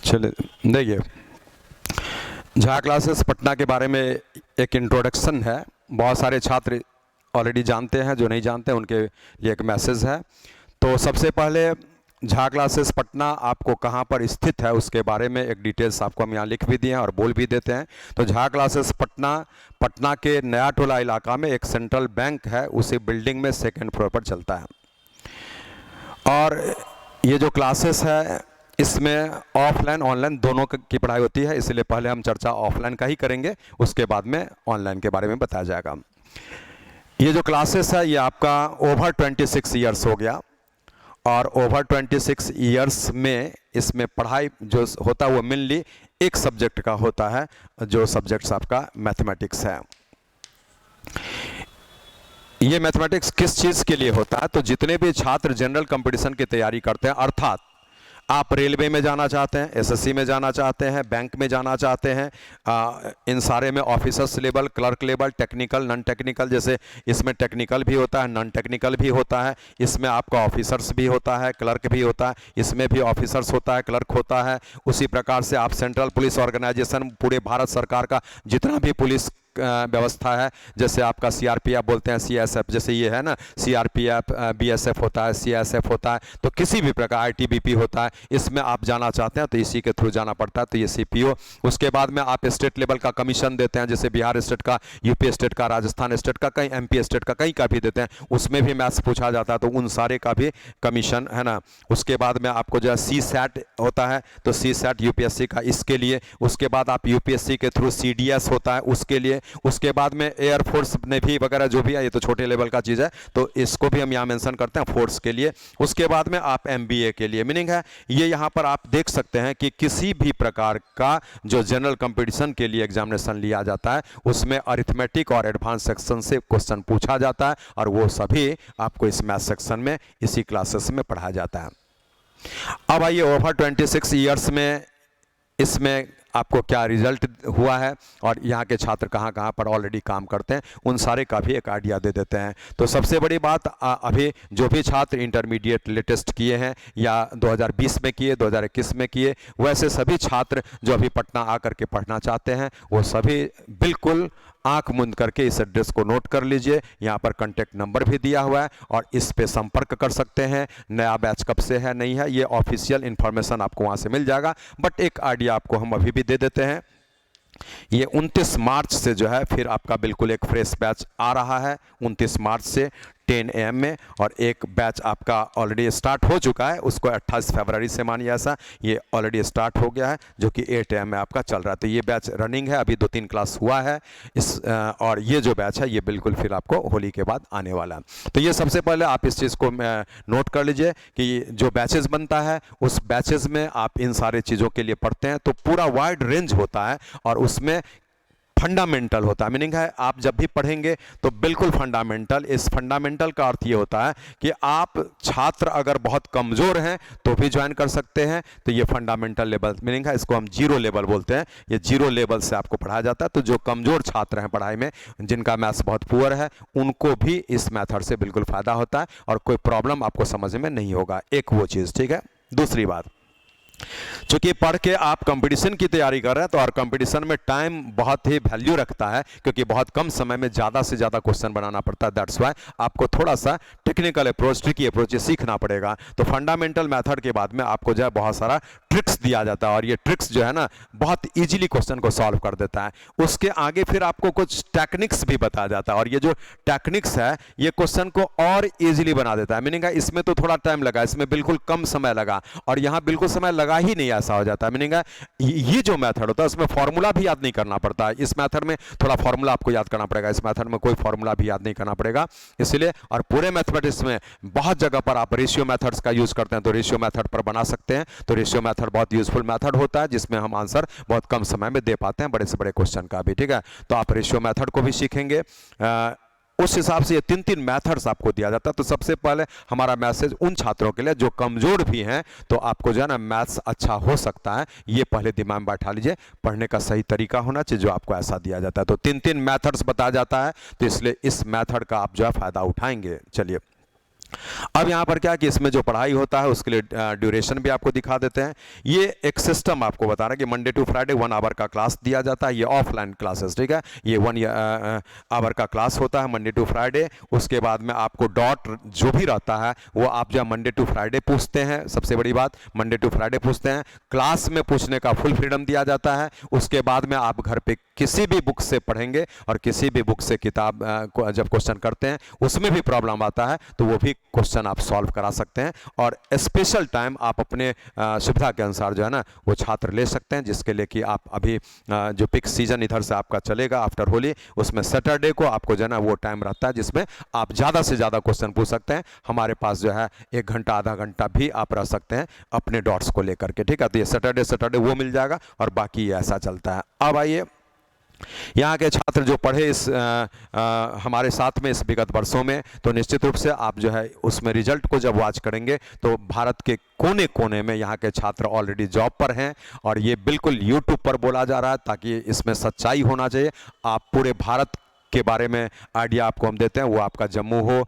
चलिए देखिए, झा क्लासेस पटना के बारे में एक इंट्रोडक्शन है। बहुत सारे छात्र ऑलरेडी जानते हैं, जो नहीं जानते उनके लिए एक मैसेज है। तो सबसे पहले झा क्लासेस पटना आपको कहाँ पर स्थित है उसके बारे में एक डिटेल्स आपको हम यहाँ लिख भी दिए हैं और बोल भी देते हैं। तो झा क्लासेस पटना, पटना के नया टोला इलाका में एक सेंट्रल बैंक है, उसी बिल्डिंग में 2nd फ्लोर पर चलता है। और ये जो क्लासेस है इसमें ऑफलाइन ऑनलाइन दोनों की पढ़ाई होती है, इसलिए पहले हम चर्चा ऑफलाइन का ही करेंगे, उसके बाद में ऑनलाइन के बारे में बताया जाएगा। ये जो क्लासेस है ये आपका ओवर 26 ईयर्स हो गया, और ओवर 26 ईयर्स में इसमें पढ़ाई जो होता है वो मेनली एक सब्जेक्ट का होता है, जो सब्जेक्ट्स आपका मैथमेटिक्स है। ये मैथमेटिक्स किस चीज़ के लिए होता है? तो जितने भी छात्र जनरल कंपटीशन की तैयारी करते हैं, अर्थात आप रेलवे में जाना चाहते हैं, एसएससी में जाना चाहते हैं, बैंक में जाना चाहते हैं, इन सारे में officers level, clerk level, technical, non technical, जैसे इसमें टेक्निकल भी होता है, नॉन टेक्निकल भी होता है, इसमें आपका ऑफिसर्स भी होता है, क्लर्क भी होता है, इसमें भी ऑफिसर्स होता है, क्लर्क होता है। उसी प्रकार से आप सेंट्रल पुलिस ऑर्गेनाइजेशन, पूरे भारत सरकार का जितना भी पुलिस व्यवस्था है, जैसे आपका सीआरपीएफ बोलते हैं, सीएसएफ, जैसे ये है ना, सीआरपीएफ, बीएसएफ होता है, सीएसएफ होता है, तो किसी भी प्रकार आईटीबीपी होता है, इसमें आप जाना चाहते हैं तो इसी के थ्रू जाना पड़ता है। तो ये सीपीओ, उसके बाद में आप स्टेट लेवल का कमीशन देते हैं, जैसे बिहार स्टेट का, यूपी स्टेट का, राजस्थान स्टेट का, कहीं एमपी स्टेट का, कहीं का भी देते हैं, उसमें भी मैथ्स पूछा जाता है, तो उन सारे का भी कमीशन है ना। उसके बाद में आपको जो है CSAT होता है, तो CSAT यूपीएससी का, इसके लिए। उसके बाद आप यूपीएससी के थ्रू CDS होता है, उसके लिए। उसके बाद में एयरफोर्स, नेवी वगैरह जो भी है, ये तो छोटे लेवल का चीज़ है, तो इसको भी हम यहाँ मेंशन करते हैं फोर्स के लिए। उसके बाद में आप MBA के लिए, मीनिंग है ये यहाँ पर आप देख सकते हैं कि किसी भी प्रकार का जो जनरल कंपटीशन के लिए एग्जामिनेशन लिया जाता है उसमें अरिथमेटिक और एडवांस सेक्शन से क्वेश्चन पूछा जाता है, और वो सभी आपको इस मैथ सेक्शन में इसी क्लासेस में पढ़ाया जाता है। अब आइए ओवर 26 ईयर्स में इसमें आपको क्या रिजल्ट हुआ है और यहाँ के छात्र कहाँ कहाँ पर ऑलरेडी काम करते हैं, उन सारे का भी एक आइडिया दे देते हैं। तो सबसे बड़ी बात, अभी जो भी छात्र इंटरमीडिएट लेटेस्ट किए हैं या 2020 में किए, 2021 में किए, वैसे सभी छात्र जो अभी पटना आकर के पढ़ना चाहते हैं वो सभी बिल्कुल आंख मूंद करके इस एड्रेस को नोट कर लीजिए। यहाँ पर कांटेक्ट नंबर भी दिया हुआ है और इस पे संपर्क कर सकते हैं। नया बैच कब से है नहीं है ये ऑफिशियल इन्फॉर्मेशन आपको वहाँ से मिल जाएगा, बट एक आइडिया आपको हम अभी भी दे देते हैं। ये 29 मार्च से जो है फिर आपका बिल्कुल एक फ्रेश बैच आ रहा है, 29 मार्च से 10 AM में, और एक बैच आपका ऑलरेडी स्टार्ट हो चुका है, उसको 28 फरवरी से मानिए ऐसा, ये ऑलरेडी स्टार्ट हो गया है, जो कि 8 AM में आपका चल रहा है। तो ये बैच रनिंग है, अभी 2-3 क्लास हुआ है और ये जो बैच है ये बिल्कुल फिर आपको होली के बाद आने वाला है। तो ये सबसे पहले आप इस चीज़ को नोट कर लीजिए कि जो बैचेस बनता है उस बैचेस में आप इन सारे चीज़ों के लिए पढ़ते हैं, तो पूरा वाइड रेंज होता है और उसमें फंडामेंटल होता है। मीनिंग है आप जब भी पढ़ेंगे तो बिल्कुल फंडामेंटल, इस फंडामेंटल का अर्थ ये होता है कि आप छात्र अगर बहुत कमज़ोर हैं तो भी ज्वाइन कर सकते हैं, तो ये फंडामेंटल लेवल, मीनिंग है इसको हम 0 लेवल बोलते हैं, ये 0 लेवल से आपको पढ़ाया जाता है। तो जो कमज़ोर छात्र हैं पढ़ाई में, जिनका मैथ्स बहुत पुअर है, उनको भी इस मेथड से बिल्कुल फ़ायदा होता है और कोई प्रॉब्लम आपको समझ में नहीं होगा, एक वो चीज़, ठीक है। दूसरी बात, चूंकि पढ़ के आप कंपटीशन की तैयारी कर रहे हैं तो और कंपटीशन में टाइम बहुत ही वैल्यू रखता है, क्योंकि बहुत कम समय में ज़्यादा से ज़्यादा क्वेश्चन बनाना पड़ता है। दैट्स वाई आपको थोड़ा सा टेक्निकल अप्रोच, ट्रिकी अप्रोच सीखना पड़ेगा। तो फंडामेंटल मेथड के बाद में आपको जो है बहुत सारा ट्रिक्स दिया जाता है और ये ट्रिक्स जो है ना बहुत ईजिली क्वेश्चन को सॉल्व कर देता है। उसके आगे फिर आपको कुछ टेक्निक्स भी बताया जाता है और ये जो टेक्निक्स है ये क्वेश्चन को और ईजिली बना देता है। मीनिंग है इसमें तो थोड़ा टाइम लगा, इसमें बिल्कुल कम समय लगा और यहाँ बिल्कुल समय लगा ही नहीं, ऐसा हो जाता है। मीनिंग है ये जो मेथड होता है उसमें फॉर्मूला भी याद नहीं करना पड़ता है, इस मेथड में थोड़ा फॉर्मूला आपको याद करना पड़ेगा, इस मेथड में कोई फॉर्मूला भी याद नहीं करना पड़ेगा। इसलिए और पूरे मैथमेटिक्स में बहुत जगह पर आप रेशियो मेथड्स का यूज करते हैं, तो रेशियो मेथड पर बना सकते हैं। तो रेशियो मेथड बहुत यूजफुल मेथड होता है जिसमें हम आंसर बहुत कम समय में दे पाते हैं बड़े से बड़े क्वेश्चन का भी, ठीक है। तो आप रेशियो मेथड को भी सीखेंगे। उस हिसाब से ये 3 मेथड्स आपको दिया जाता है। तो सबसे पहले हमारा मैसेज उन छात्रों के लिए जो कमजोर भी हैं, तो आपको जो है ना मैथ्स अच्छा हो सकता है, ये पहले दिमाग में बैठा लीजिए। पढ़ने का सही तरीका होना चाहिए जो आपको ऐसा दिया जाता है। तो 3 मेथड्स बताया जाता है, तो इसलिए इस मेथड का आप जो है फायदा उठाएंगे। चलिए, अब यहाँ पर क्या कि इसमें जो पढ़ाई होता है उसके लिए ड्यूरेशन भी आपको दिखा देते हैं। ये एक सिस्टम आपको बता रहा है कि मंडे टू फ्राइडे 1 आवर का क्लास दिया जाता है। ये ऑफलाइन क्लासेस, ठीक है, ये 1 आवर का क्लास होता है मंडे टू फ्राइडे। उसके बाद में आपको डॉट जो भी रहता है वो आप जो मंडे टू फ्राइडे पूछते हैं। सबसे बड़ी बात, मंडे टू फ्राइडे पूछते हैं, क्लास में पूछने का फुल फ्रीडम दिया जाता है। उसके बाद में आप घर पे किसी भी बुक से पढ़ेंगे और किसी भी बुक से किताब जब क्वेश्चन करते हैं उसमें भी प्रॉब्लम आता है तो वो भी क्वेश्चन आप सॉल्व करा सकते हैं। और स्पेशल टाइम आप अपने सुविधा के अनुसार जो है ना वो छात्र ले सकते हैं, जिसके लिए कि आप अभी जो पिक सीजन इधर से आपका चलेगा आफ्टर होली, उसमें सैटरडे को आपको जो है ना वो टाइम रहता है जिसमें आप ज़्यादा से ज़्यादा क्वेश्चन पूछ सकते हैं। हमारे पास जो है 1 घंटा आधा घंटा भी आप रह सकते हैं अपने डॉट्स को लेकर के, ठीक है। तो ये सैटरडे वो मिल जाएगा और बाकी ये ऐसा चलता है। अब आइए, यहाँ के छात्र जो पढ़े इस हमारे साथ में इस विगत वर्षों में, तो निश्चित रूप से आप जो है उसमें रिजल्ट को जब वॉच करेंगे तो भारत के कोने कोने में यहाँ के छात्र ऑलरेडी जॉब पर हैं। और ये बिल्कुल यूट्यूब पर बोला जा रहा है ताकि इसमें सच्चाई होना चाहिए। आप पूरे भारत के बारे में आइडिया आपको हम देते हैं, वो आपका जम्मू हो,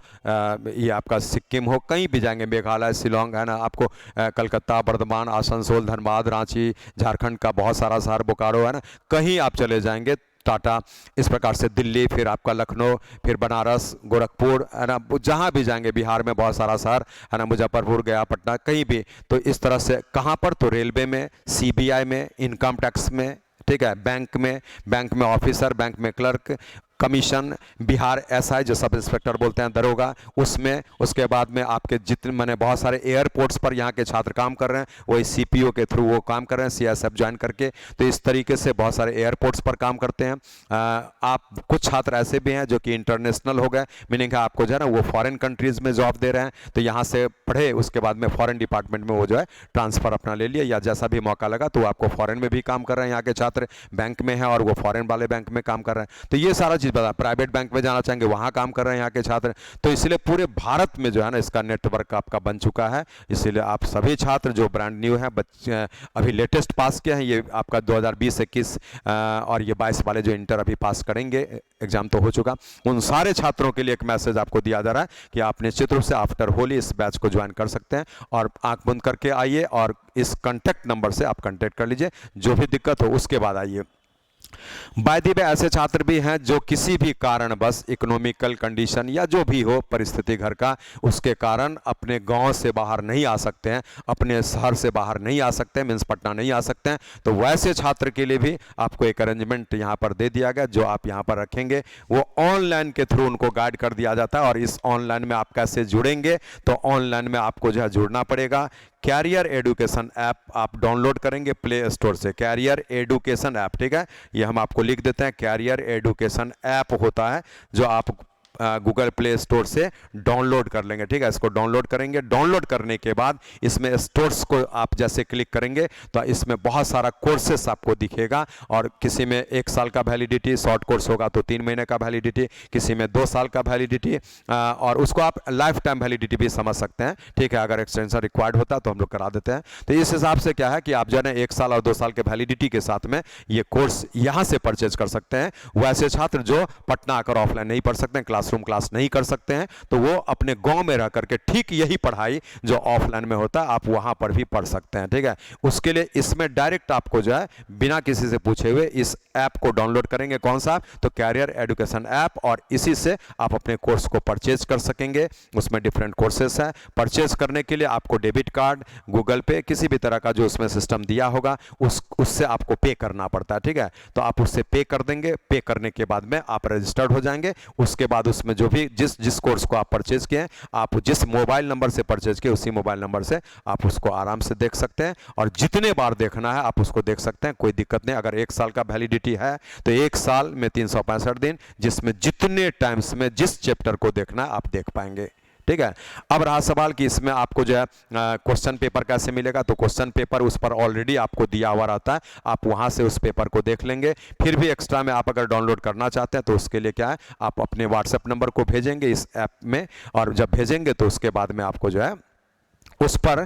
ये आपका सिक्किम हो, कहीं भी जाएंगे, मेघालय, शिलोंग है ना, आपको कलकत्ता, बर्धमान, आसनसोल, धनबाद, रांची, झारखंड का बहुत सारा शहर, बोकारो है ना, कहीं आप चले जाएंगे, टाटा, इस प्रकार से दिल्ली, फिर आपका लखनऊ, फिर बनारस, गोरखपुर है ना, जहाँ भी जाएंगे, बिहार में बहुत सारा शहर है ना, मुजफ्फरपुर, गया, पटना, कहीं भी। तो इस तरह से कहाँ पर, तो रेलवे में, सीबीआई में, इनकम टैक्स में, ठीक है, बैंक में ऑफिसर, बैंक में क्लर्क, कमीशन, बिहार एसआई जो सब इंस्पेक्टर बोलते हैं, दरोगा, उसमें, उसके बाद में आपके जितने मैंने बहुत सारे एयरपोर्ट्स पर यहाँ के छात्र काम कर रहे हैं, वही सीपीओ के थ्रू वो काम कर रहे हैं, सीएसएफ ज्वाइन करके। तो इस तरीके से बहुत सारे एयरपोर्ट्स पर काम करते हैं। आप कुछ छात्र ऐसे भी हैं जो कि इंटरनेशनल हो गए, मीनिंग है आपको जो है ना वो फॉरेन कंट्रीज़ में जॉब दे रहे हैं, तो यहाँ से पढ़े, उसके बाद में फॉरेन डिपार्टमेंट में वो जो है ट्रांसफ़र अपना ले लिया, या जैसा भी मौका लगा तो आपको फॉरेन में भी काम कर रहे हैं। यहाँ के छात्र बैंक में हैं और वो फॉरेन वाले बैंक में काम कर रहे हैं। तो ये सारा चीज़ बता, प्राइवेट बैंक में जाना चाहेंगे वहाँ काम कर रहे हैं यहाँ के छात्र। तो इसलिए पूरे भारत में जो है ना इसका नेटवर्क आपका बन चुका है। इसीलिए आप सभी छात्र जो ब्रांड न्यू हैं, बच्चे अभी लेटेस्ट पास किए हैं, ये आपका 2020-21 और ये 22 वाले जो इंटर अभी पास करेंगे, एग्जाम तो हो चुका, उन सारे छात्रों के लिए एक मैसेज आपको दिया जा रहा है कि आप निश्चित रूप से आफ्टर होली इस बैच को ज्वाइन कर सकते हैं। और आंख बंद करके आइए और इस कॉन्टैक्ट नंबर से आप कॉन्टैक्ट कर लीजिए, जो भी दिक्कत हो उसके बाद आइए। बाय द वे ऐसे छात्र भी हैं जो किसी भी कारणवश, इकोनॉमिकल कंडीशन या जो भी हो परिस्थिति घर का, उसके कारण अपने गांव से बाहर नहीं आ सकते हैं, अपने शहर से बाहर नहीं आ सकते हैं, मीन्स पटना नहीं आ सकते हैं। तो वैसे छात्र के लिए भी आपको एक अरेंजमेंट यहाँ पर दे दिया गया, जो आप यहाँ पर रखेंगे वो ऑनलाइन के थ्रू उनको गाइड कर दिया जाता है। और इस ऑनलाइन में आप कैसे जुड़ेंगे, तो ऑनलाइन में आपको जो है जुड़ना पड़ेगा। कैरियर एडुकेशन ऐप आप डाउनलोड करेंगे प्ले स्टोर से, कैरियर एडुकेशन ऐप, ठीक है, ये हम आपको लिख देते हैं। कैरियर एडुकेशन ऐप होता है जो आप गूगल प्ले स्टोर से डाउनलोड कर लेंगे, ठीक है। इसको डाउनलोड करेंगे, डाउनलोड करने के बाद इसमें स्टोर्स को आप जैसे क्लिक करेंगे तो इसमें बहुत सारा कोर्सेस आपको दिखेगा। और किसी में 1 साल का वैलिडिटी, शॉर्ट कोर्स होगा तो 3 महीने का वैलिडिटी, किसी में 2 साल का वैलिडिटी, और उसको आप लाइफ टाइम वैलिडिटी भी समझ सकते हैं, ठीक है। अगर एक्सटेंशन रिक्वायर्ड होता है तो हम लोग करा देते हैं। तो इस हिसाब से क्या है कि आप जो है ना 1 साल और 2 साल के वैलिडिटी के साथ में ये कोर्स यहाँ से परचेज कर सकते हैं। वैसे छात्र जो पटना आकर ऑफलाइन नहीं पढ़ सकते हैं, रूम क्लास नहीं कर सकते हैं, तो वो अपने गांव में रह करके ठीक यही पढ़ाई जो ऑफलाइन में होता है आप वहां पर भी पढ़ सकते हैं, ठीक है। उसके लिए इसमें डायरेक्ट आपको जो है बिना किसी से पूछे हुए इस ऐप को डाउनलोड करेंगे। कौन सा, तो कैरियर एडुकेशन ऐप, और इसी से आप अपने कोर्स को परचेज कर सकेंगे। उसमें डिफरेंट कोर्सेस हैं। परचेज करने के लिए आपको डेबिट कार्ड, गूगल पे, किसी भी तरह का जो उसमें सिस्टम दिया होगा उससे आपको पे करना पड़ता है, ठीक है। तो आप उससे पे कर देंगे। पे करने के बाद में आप रजिस्टर्ड हो जाएंगे। उसके बाद उसमें जो भी जिस कोर्स को आप परचेज किए, आप जिस मोबाइल नंबर से परचेज किए उसी मोबाइल नंबर से आप उसको आराम से देख सकते हैं। और जितने बार देखना है आप उसको देख सकते हैं, कोई दिक्कत नहीं। अगर 1 साल का वैलिडिटी है तो 1 साल में 365 दिन, जिसमें जितने टाइम्स में जिस चैप्टर को देखना है आप देख पाएंगे, ठीक है। अब रहा सवाल कि इसमें आपको जो है क्वेश्चन पेपर कैसे मिलेगा, तो क्वेश्चन पेपर उस पर ऑलरेडी आपको दिया हुआ रहता है, आप वहां से उस पेपर को देख लेंगे। फिर भी एक्स्ट्रा में आप अगर डाउनलोड करना चाहते हैं तो उसके लिए क्या है, आप अपने व्हाट्सएप नंबर को भेजेंगे इस ऐप में, और जब भेजेंगे तो उसके बाद में आपको जो है उस पर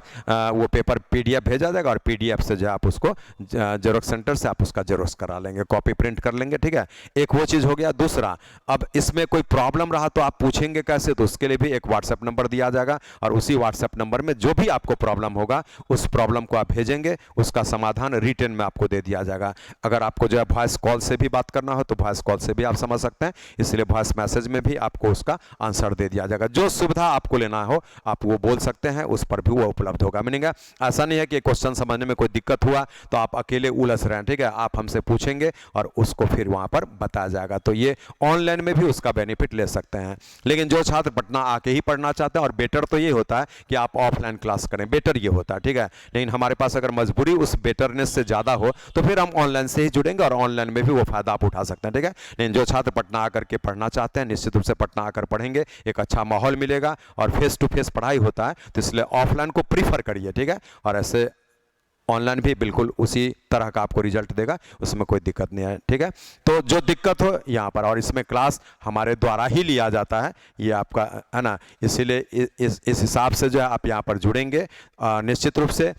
वो पेपर पीडीएफ भेजा जाएगा, और पीडीएफ से जो है आप उसको जेरोक्स सेंटर से आप उसका जेरोक्स करा लेंगे, कॉपी प्रिंट कर लेंगे। ठीक है, एक वो चीज़ हो गया। दूसरा, अब इसमें कोई प्रॉब्लम रहा तो आप पूछेंगे कैसे, तो उसके लिए भी एक व्हाट्सएप नंबर दिया जाएगा, और उसी व्हाट्सएप नंबर में जो भी आपको प्रॉब्लम होगा उस प्रॉब्लम को आप भेजेंगे, उसका समाधान रिटर्न में आपको दे दिया जाएगा। अगर आपको जो है वॉइस कॉल से भी बात करना हो तो वॉइस कॉल से भी आप समझ सकते हैं, इसलिए वॉइस मैसेज में भी आपको उसका आंसर दे दिया जाएगा। जो सुविधा आपको लेना हो आप वो बोल सकते हैं, उस पर भी वो उपलब्ध होगा। मीनिंग ऐसा नहीं है कि क्वेश्चन समझने में कोई दिक्कत हुआ तो आप अकेले उलझ रहे हैं। ठीक है, आप हमसे पूछेंगे और उसको फिर वहां पर बताया जाएगा। तो ये ऑनलाइन में भी उसका बेनिफिट ले सकते हैं। लेकिन जो छात्र पटना आके ही पढ़ना चाहते हैं, और बेटर तो ये होता है कि आप ऑफलाइन क्लास करें, बेटर ये होता है। ठीक है, लेकिन हमारे पास अगर मजबूरी उस बेटरनेस से ज़्यादा हो तो फिर हम ऑनलाइन से ही जुड़ेंगे, और ऑनलाइन में भी वो फायदा आप उठा सकते हैं। ठीक है, लेकिन जो छात्र पटना आकर के पढ़ना चाहते हैं, निश्चित रूप से पटना आकर पढ़ेंगे, एक अच्छा माहौल मिलेगा और फेस टू फेस पढ़ाई होता है, तो इसलिए ऑफलाइन को प्रीफर करिए। ठीक है, और ऐसे ऑनलाइन भी बिल्कुल उसी तरह का आपको रिजल्ट देगा, उसमें कोई दिक्कत नहीं है। ठीक है, तो जो दिक्कत हो यहाँ पर, और इसमें क्लास हमारे द्वारा ही लिया जाता है, ये आपका है ना, इसीलिए इस हिसाब से जो है आप यहाँ पर जुड़ेंगे। निश्चित रूप से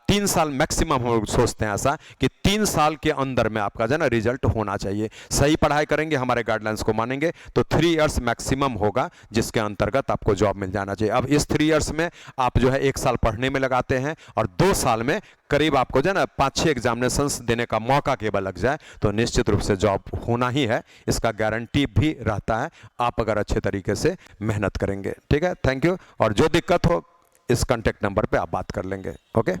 3 साल मैक्सिमम हम लोग सोचते हैं ऐसा कि 3 साल के अंदर में आपका जो है ना रिजल्ट होना चाहिए। सही पढ़ाई करेंगे, हमारे गाइडलाइंस को मानेंगे तो 3 इयर्स मैक्सिमम होगा, जिसके अंतर्गत आपको जॉब मिल जाना चाहिए। अब इस 3 इयर्स में आप जो है 1 साल पढ़ने में लगाते हैं, और 2 साल में करीब आपको जो है ना 5-6 एग्जामिनेशंस देने का मौका केवल लग जाए तो निश्चित रूप से जॉब होना ही है, इसका गारंटी भी रहता है, आप अगर अच्छे तरीके से मेहनत करेंगे। ठीक है, थैंक यू। और जो दिक्कत हो इस कॉन्टेक्ट नंबर पे आप बात कर लेंगे। ओके।